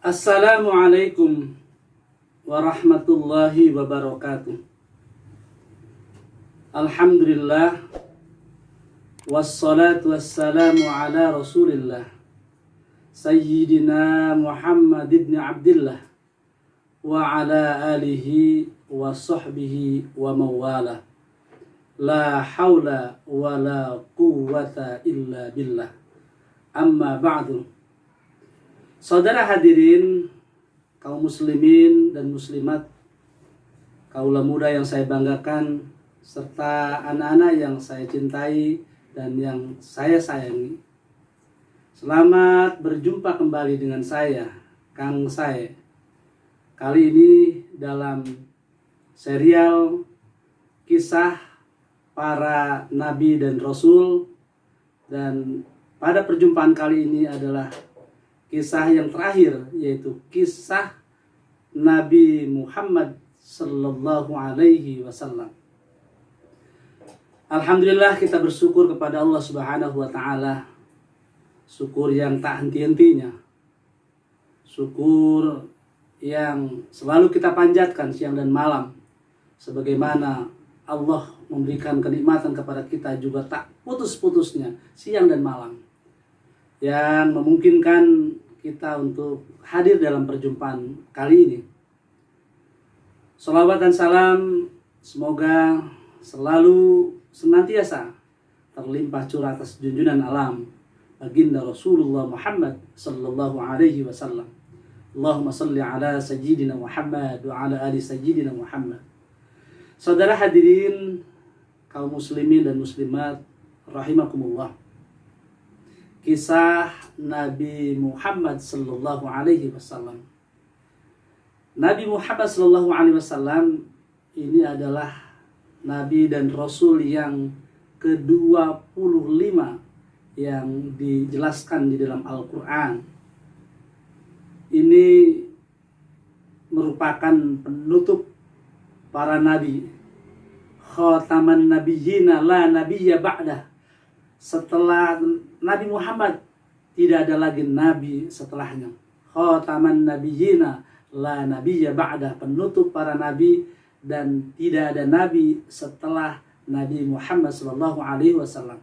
Assalamualaikum warahmatullahi wabarakatuh. Alhamdulillah, wassalatu wassalamu ala rasulillah Sayyidina Muhammad ibn Abdillah wa ala alihi wa sahbihi wa mawala. La hawla wa la quwwata illa billah. Amma ba'du. Saudara hadirin, kaum muslimin dan muslimat, kaula muda yang saya banggakan, serta anak-anak yang saya cintai dan yang saya sayangi. Selamat berjumpa kembali dengan saya, Kang Sae. Kali ini dalam serial kisah para nabi dan rasul, dan pada perjumpaan kali ini adalah kisah yang terakhir, yaitu kisah Nabi Muhammad sallallahu alaihi wasallam. Alhamdulillah, kita bersyukur kepada Allah Subhanahu wa taala. Syukur yang tak henti-hentinya. Syukur yang selalu kita panjatkan siang dan malam. Sebagaimana Allah memberikan kenikmatan kepada kita juga tak putus-putusnya siang dan malam, yang memungkinkan kita untuk hadir dalam perjumpaan kali ini. Salawat dan salam semoga selalu senantiasa terlimpah curah atas junjungan alam baginda Rasulullah Muhammad sallallahu alaihi wasallam. Allahumma salli ala sayyidina Muhammad wa ala ali sayyidina Muhammad. Saudara hadirin, kaum muslimin dan muslimat rahimakumullah. Kisah Nabi Muhammad sallallahu alaihi wasallam. Nabi Muhammad sallallahu alaihi wasallam ini adalah nabi dan rasul yang ke-25 yang dijelaskan di dalam Al-Qur'an. Ini merupakan penutup para nabi. Khataman nabiyyina la nabiyya ba'dah. Setelah Nabi Muhammad tidak ada lagi nabi setelahnya. Khataman nabiyyina la nabiyya ba'dah, penutup para nabi dan tidak ada nabi setelah Nabi Muhammad sallallahu alaihi wasallam.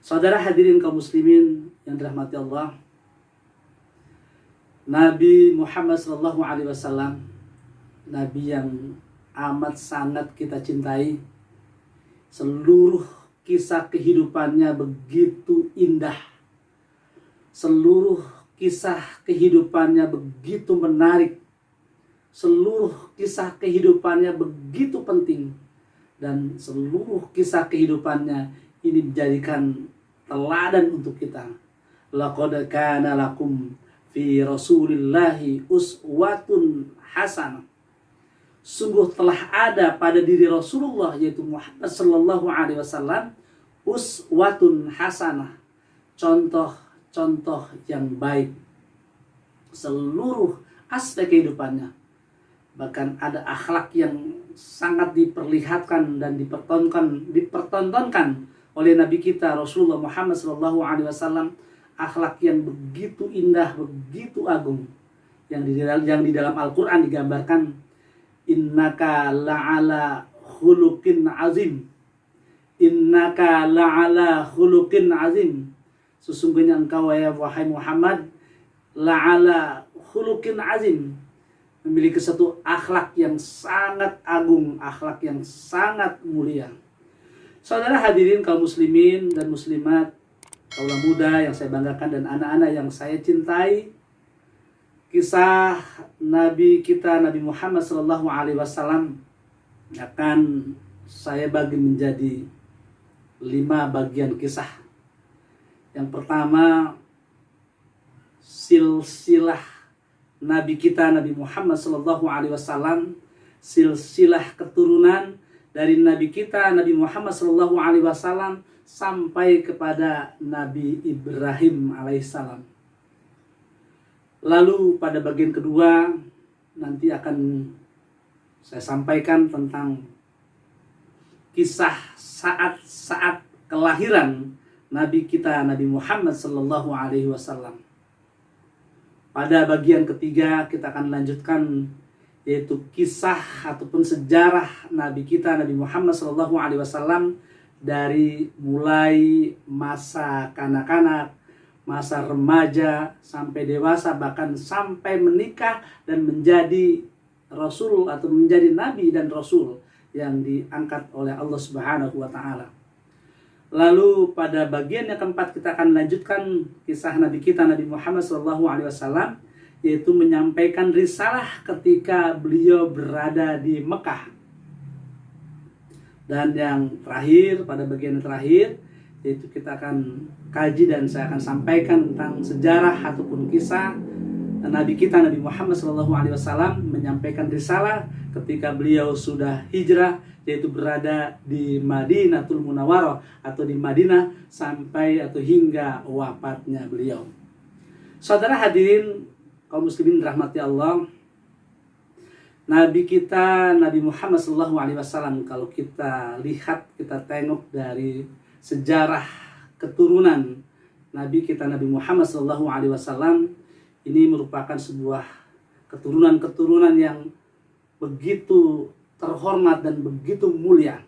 Saudara hadirin kaum muslimin yang dirahmati Allah, Nabi Muhammad sallallahu alaihi wasallam nabi yang amat sangat kita cintai. Seluruh kisah kehidupannya begitu indah. Seluruh kisah kehidupannya begitu menarik. Seluruh kisah kehidupannya begitu penting. Dan seluruh kisah kehidupannya ini dijadikan teladan untuk kita. Laqad kana lakum fi Rasulillahi uswatun hasanah. Sungguh telah ada pada diri Rasulullah, yaitu Muhammad sallallahu alaihi wasallam, uswatun hasanah, contoh-contoh yang baik seluruh aspek kehidupannya. Bahkan ada akhlak yang sangat diperlihatkan dan dipertontonkan oleh Nabi kita Rasulullah Muhammad sallallahu alaihi wasallam, akhlak yang begitu indah, begitu agung, yang di dalam Al-Qur'an digambarkan, innaka la'ala khuluqin azim. Innaka la'ala khuluqin azim. Sesungguhnya engkau wahai Muhammad la'ala khuluqin azim, memiliki satu akhlak yang sangat agung, akhlak yang sangat mulia. Saudara hadirin kaum muslimin dan muslimat, kaula muda yang saya banggakan dan anak-anak yang saya cintai, kisah Nabi kita Nabi Muhammad sallallahu alaihi wasallam akan saya bagi menjadi 5 bagian kisah. Yang pertama, silsilah Nabi kita Nabi Muhammad sallallahu alaihi wasallam, silsilah keturunan dari Nabi kita Nabi Muhammad sallallahu alaihi wasallam sampai kepada Nabi Ibrahim alaihissalam. Lalu pada bagian kedua nanti akan saya sampaikan tentang kisah saat-saat kelahiran Nabi kita Nabi Muhammad sallallahu alaihi wasallam. Pada bagian ketiga kita akan lanjutkan, yaitu kisah ataupun sejarah Nabi kita Nabi Muhammad SAW dari mulai masa kanak-kanak, masa remaja sampai dewasa, bahkan sampai menikah dan menjadi Rasul atau menjadi Nabi dan Rasul yang diangkat oleh Allah Subhanahu wa Ta'ala. Lalu pada bagian yang keempat kita akan lanjutkan kisah Nabi kita Nabi Muhammad SAW, yaitu menyampaikan risalah ketika beliau berada di Mekah. Dan yang terakhir, pada bagian yang terakhir, yaitu kita akan kaji dan saya akan sampaikan tentang sejarah ataupun kisah Nabi kita Nabi Muhammad SAW menyampaikan risalah ketika beliau sudah hijrah, yaitu berada di Madinatul Munawwarah atau di Madinah sampai atau hingga wafatnya beliau. Saudara hadirin kaum muslimin rahmati Allah, Nabi kita Nabi Muhammad SAW, kalau kita lihat, kita tengok dari sejarah keturunan Nabi kita Nabi Muhammad SAW, ini merupakan sebuah keturunan-keturunan yang begitu terhormat dan begitu mulia.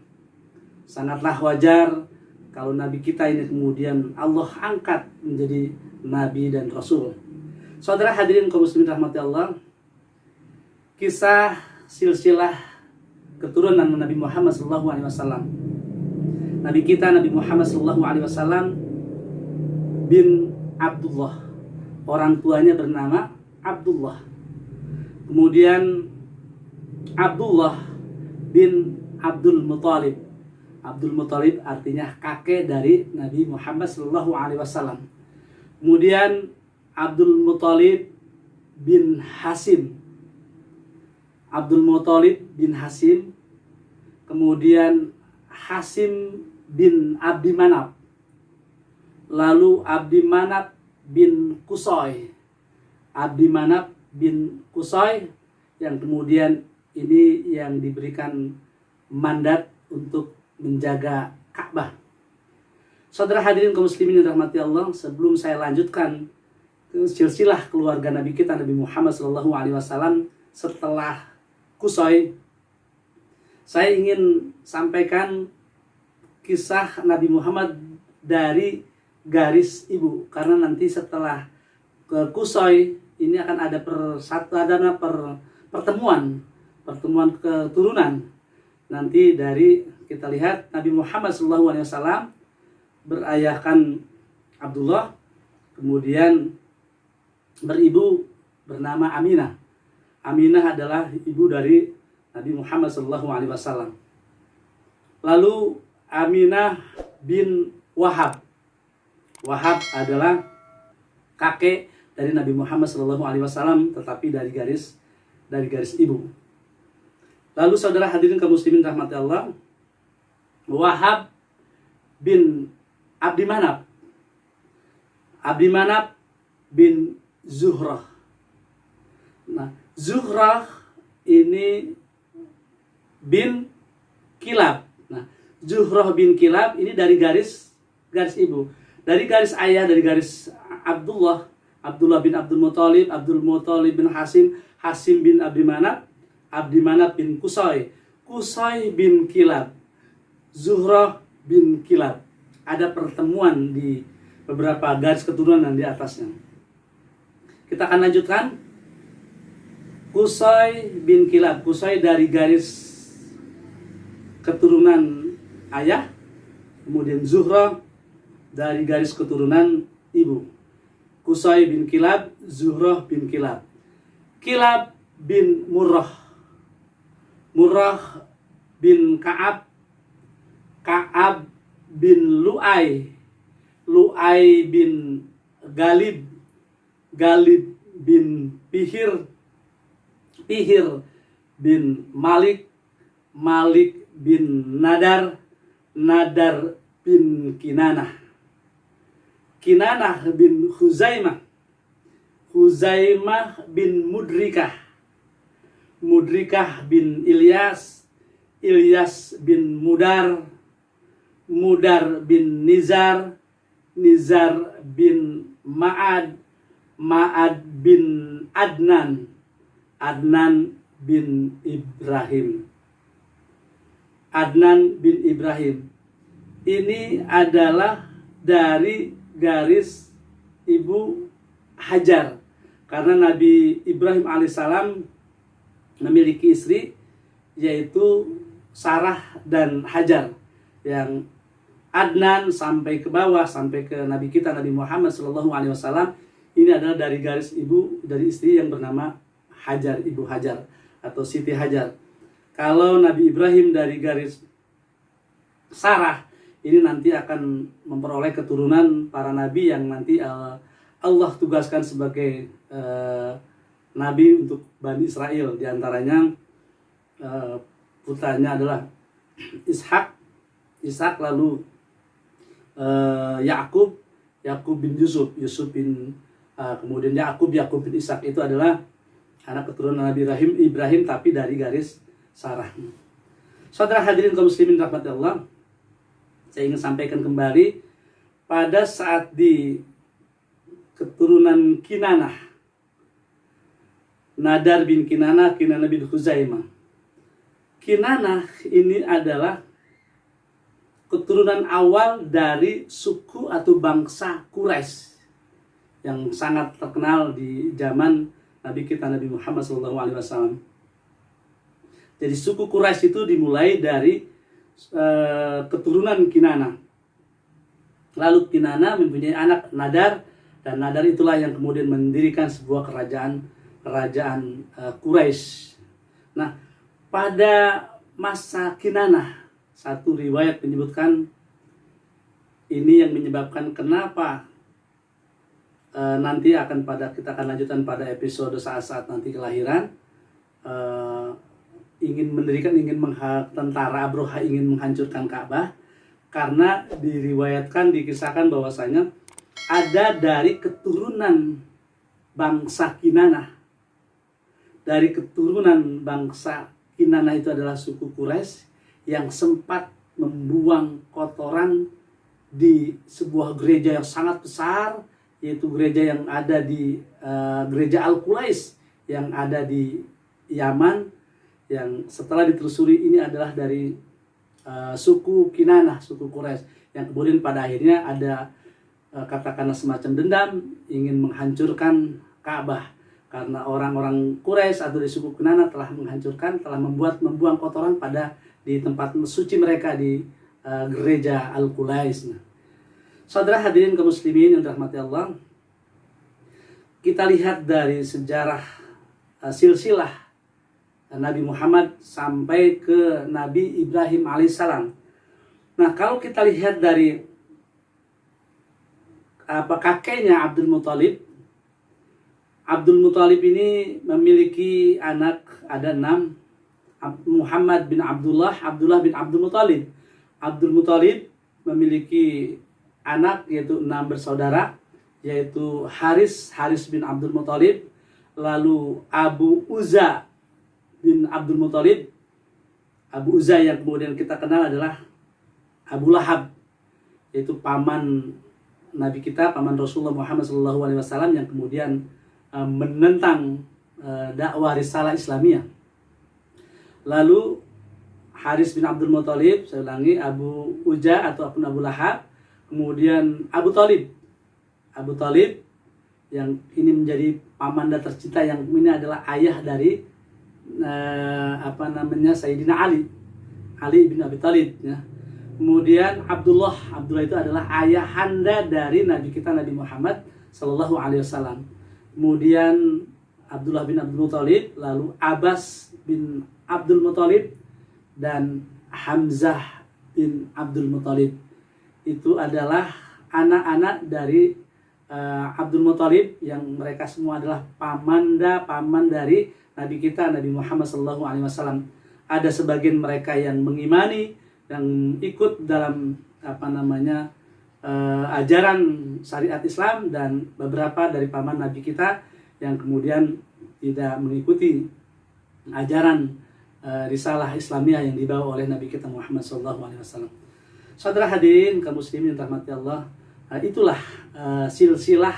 Sangatlah wajar kalau Nabi kita ini kemudian Allah angkat menjadi Nabi dan Rasul. Saudara hadirin kaum muslimin rahmati Allah, kisah silsilah keturunan Nabi Muhammad SAW. Nabi kita Nabi Muhammad SAW bin Abdullah. Orang tuanya bernama Abdullah. Kemudian Abdullah bin Abdul Muthalib. Abdul Muthalib artinya kakek dari Nabi Muhammad SAW. Kemudian Abdul Muthalib bin Hasim. Abdul Muthalib bin Hasim. Kemudian Hasim bin Abdi Manaf. Lalu Abdi Manaf bin Qusay. Abdi Manaf bin Qusay yang kemudian ini yang diberikan mandat untuk menjaga Ka'bah. Saudara hadirin kaum muslimin yang dirahmati Allah, sebelum saya lanjutkan ke silsilah keluarga Nabi kita Nabi Muhammad SAW setelah Qusay, saya ingin sampaikan kisah Nabi Muhammad dari garis ibu, karena nanti setelah ke Qusay ini akan ada pertemuan keturunan. Nanti dari kita lihat Nabi Muhammad SAW berayahkan Abdullah, kemudian beribu bernama Aminah. Aminah adalah ibu dari Nabi Muhammad SAW. Lalu Aminah bin Wahab. Wahab adalah kakek dari Nabi Muhammad SAW, tetapi dari garis ibu. Lalu saudara hadirin kaum muslimin rahmati Allah, Wahab bin Abdi Manaf. Abdi Manaf bin Zuhrah. Nah, Zuhrah ini bin Kilab. Nah, Zuhrah bin Kilab ini dari garis ibu. Dari garis ayah, dari garis Abdullah bin Abdul Muthalib bin Hasim, Hasim bin Abdi Manaf bin Qusay, Qusay bin Kilab, Zuhrah bin Kilab. Ada pertemuan di beberapa garis keturunan di atasnya. Kita akan lanjutkan. Qusay bin Kilab, Qusay dari garis keturunan ayah, kemudian Zuhrah dari garis keturunan ibu. Qusay bin Kilab, Zuhrah bin Kilab. Kilab bin Murrah. Murrah bin Ka'ab. Ka'ab bin Lu'ay. Lu'ay bin Galib. Galib bin Pihir. Pihir bin Malik. Malik bin Nadar. Nadar bin Kinanah. Kinanah bin Huzaimah. Huzaimah bin Mudrikah. Mudrikah bin Ilyas. Ilyas bin Mudar. Mudar bin Nizar. Nizar bin Ma'ad. Ma'ad bin Adnan, Adnan bin Ibrahim. Adnan bin Ibrahim ini adalah dari garis ibu Hajar, karena Nabi Ibrahim alaihissalam memiliki istri yaitu Sarah dan Hajar, yang Adnan sampai ke bawah sampai ke Nabi kita Nabi Muhammad SAW ini adalah dari garis ibu dari istri yang bernama Hajar, ibu Hajar atau Siti Hajar. Kalau Nabi Ibrahim dari garis Sarah ini nanti akan memperoleh keturunan para nabi yang nanti Allah tugaskan sebagai nabi untuk Bani Israel. Di antaranya putranya adalah Ishak, lalu Yakub bin Yusuf bin kemudian Yakub bin Ishak. Itu adalah anak keturunan Nabi Ibrahim tapi dari garis Sarah. Saudara hadirin kaum muslimin rahmati Allah, saya ingin sampaikan kembali pada saat di keturunan Kinanah, Nadar bin Kinanah bin Khuzaimah. Kinanah ini adalah keturunan awal dari suku atau bangsa Quraisy yang sangat terkenal di zaman Nabi kita Nabi Muhammad SAW. Jadi suku Quraisy itu dimulai dari keturunan Kinanah. Lalu Kinanah mempunyai anak Nadar, dan Nadar itulah yang kemudian mendirikan sebuah kerajaan Quraisy. Nah, pada masa Kinanah, satu riwayat menyebutkan ini yang menyebabkan kenapa nanti kita akan lanjutkan pada episode saat-saat nanti kelahiran, tentara Abroha ingin menghancurkan Ka'bah, karena dikisahkan bahwasanya ada dari keturunan bangsa Kinanah. Dari keturunan bangsa Kinanah itu adalah suku Quraisy yang sempat membuang kotoran di sebuah gereja yang sangat besar, yaitu gereja yang ada di gereja Al-Qulais yang ada di Yaman, yang setelah ditelusuri ini adalah dari suku Kinanah, suku Quraisy, yang kemudian pada akhirnya ada katakanlah semacam dendam ingin menghancurkan Ka'bah, karena orang-orang Quraisy atau di suku Kinanah telah membuang kotoran di tempat suci mereka di gereja Al-Qulais. Saudara hadirin kaum muslimin yang dirahmati Allah, kita lihat dari sejarah silsilah Nabi Muhammad sampai ke Nabi Ibrahim alaihissalam. Nah, kalau kita lihat dari kakeknya Abdul Muthalib ini memiliki anak, ada 6, Muhammad bin Abdullah bin Abdul Muthalib. Abdul Muthalib memiliki anak yaitu 6 bersaudara, yaitu Haris bin Abdul Muthalib, lalu Abu Uzza bin Abdul Muthalib. Abu Uzza yang kemudian kita kenal adalah Abu Lahab, yaitu paman Nabi kita, paman Rasulullah Muhammad SAW yang kemudian menentang dakwah risalah Islamiyah. Lalu Haris bin Abdul Muthalib, saya ulangi, Abu Uzza atau Abu Lahab, kemudian Abu Talib yang ini menjadi pamanda tercinta, yang ini adalah ayah dari Sayyidina Ali bin Abi Thalib, ya. Kemudian Abdullah itu adalah ayahanda dari Nabi kita Nabi Muhammad Sallallahu Alaihi Wasallam. Kemudian Abdullah bin Abdul Muthalib, lalu Abbas bin Abdul Muthalib, dan Hamzah bin Abdul Muthalib. Itu adalah anak-anak dari Abdul Muthalib, yang mereka semua adalah paman dari Nabi kita Nabi Muhammad SAW. Ada sebagian mereka yang mengimani, yang ikut dalam ajaran syariat Islam, dan beberapa dari paman Nabi kita yang kemudian tidak mengikuti ajaran risalah Islamiyah yang dibawa oleh Nabi kita Muhammad SAW. Saudara hadirin kaum muslimin yang dirahmati Allah, itulah silsilah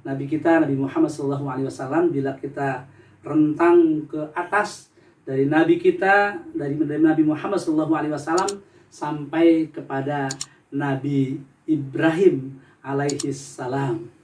Nabi kita, Nabi Muhammad SAW. Bila kita rentang ke atas dari Nabi kita, dari Nabi Muhammad SAW sampai kepada Nabi Ibrahim alaihissalam.